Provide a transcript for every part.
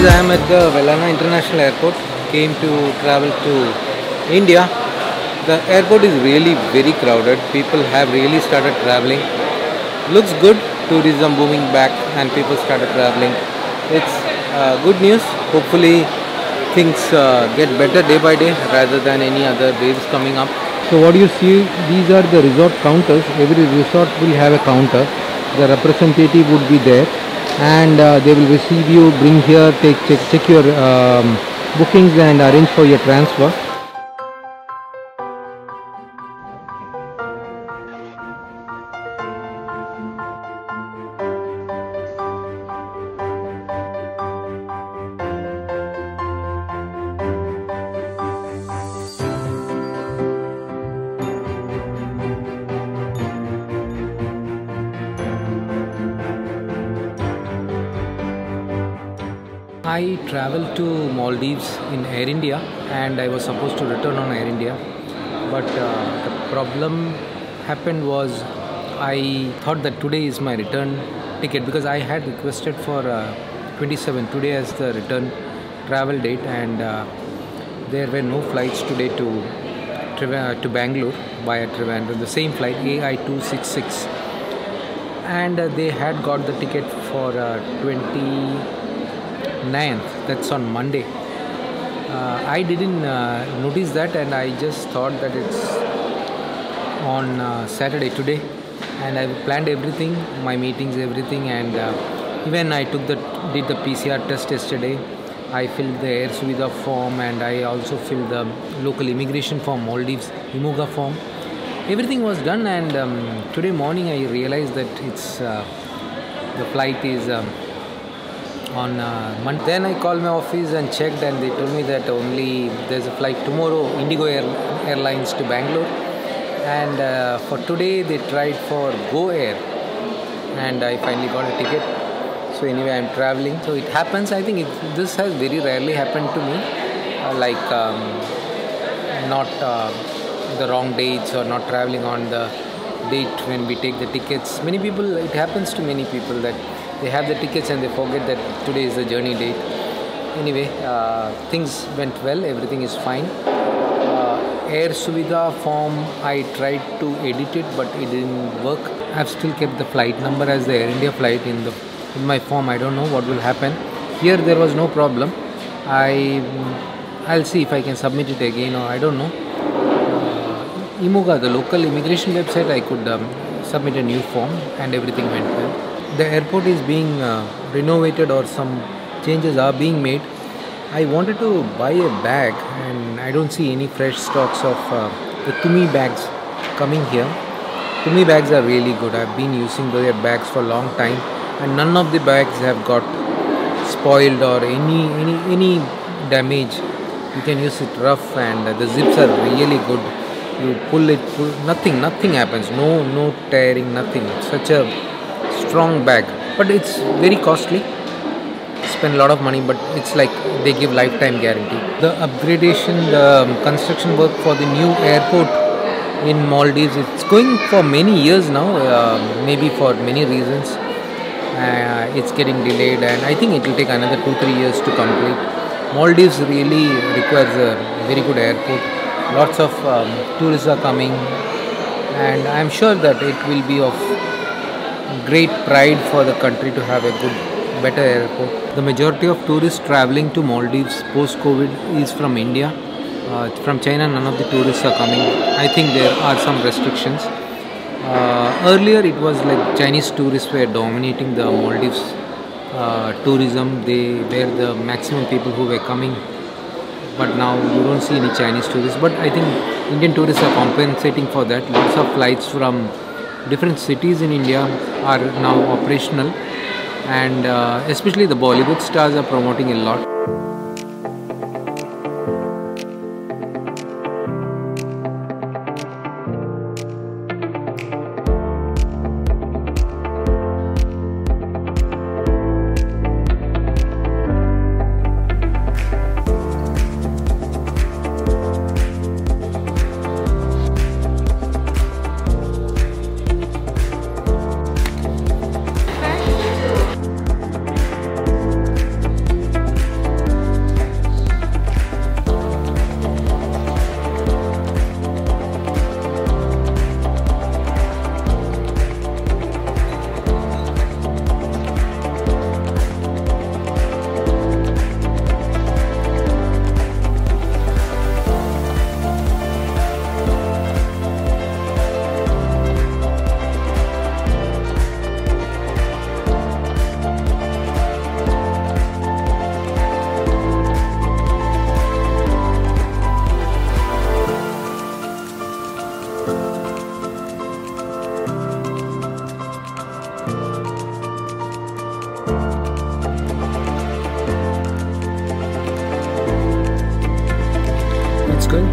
I am at the Vellana International Airport. Came to travel to India. The airport is really very crowded. People have really started traveling. Looks good. Tourism booming back and people started traveling. It's good news. Hopefully things get better day by day rather than any other waves coming up. So what you see, these are the resort counters. Every resort will have a counter. The representative would be there and they will receive you, bring here, check your bookings and arrange for your transfer. I traveled to Maldives in Air India and I was supposed to return on Air India, but the problem happened was I thought that today is my return ticket because I had requested for 27 today as the return travel date, and there were no flights today to Bangalore via Trivandrum, the same flight AI266, and they had got the ticket for 29th, that's on Monday. I didn't notice that and I just thought that it's on Saturday today, and I planned everything, my meetings, everything, and even I did the PCR test yesterday. I filled the Air Suvidha form and I also filled the local immigration form, Maldives IMUGA form. Everything was done, and today morning I realized that it's the flight is on Monday. Then I called my office and checked, and they told me that only there's a flight tomorrow, Indigo Airlines to Bangalore, and for today they tried for Go Air, and I finally got a ticket. So anyway, I'm traveling. So it happens. I think this has very rarely happened to me, not the wrong dates or not traveling on the date when we take the tickets. Many people, it happens to many people that they have the tickets and they forget that today is the journey date. Anyway, things went well, everything is fine. Air Suvidha form, I tried to edit it but it didn't work. I've still kept the flight number as the Air India flight in my form. I don't know what will happen. Here there was no problem. I'll see if I can submit it again, or I don't know. IMUGA, the local immigration website, I could submit a new form and everything went well. The airport is being renovated or some changes are being made. I wanted to buy a bag and I don't see any fresh stocks of the Tumi bags coming here. Tumi bags are really good. I've been using their bags for a long time and none of the bags have got spoiled or any damage. You can use it rough and the zips are really good. You pull it, nothing happens. No tearing, nothing. It's such a strong bag, but it's very costly. Spend a lot of money, but it's like they give lifetime guarantee. The upgradation, the construction work for the new airport in Maldives, it's going for many years now, maybe for many reasons. It's getting delayed and I think it will take another 2-3 years to complete. Maldives really requires a very good airport. Lots of tourists are coming and I'm sure that it will be of great pride for the country to have a better airport. The majority of tourists traveling to Maldives post-COVID is from India. From China, none of the tourists are coming. I think there are some restrictions. Earlier, it was like Chinese tourists were dominating the Maldives tourism. They were the maximum people who were coming. But now you don't see any Chinese tourists. But I think Indian tourists are compensating for that. Lots of flights from different cities in India are now operational, and especially the Bollywood stars are promoting a lot.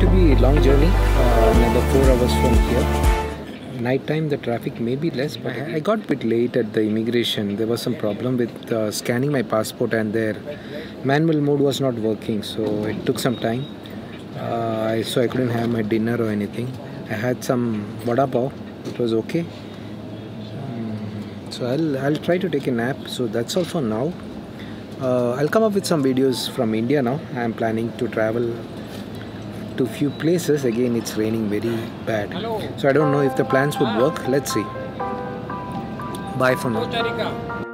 to be a long journey, another 4 hours from here. Night time the traffic may be less, but I got a bit late at the immigration. There was some problem with scanning my passport, and their manual mode was not working, so it took some time. So I couldn't have my dinner or anything. I had some vada pav. It was okay. So I'll try to take a nap. So that's all for now. I'll come up with some videos from India now. I'm planning to travel to few places. Again, it's raining very bad, so I don't know if the plans would work. Let's see. Bye for now.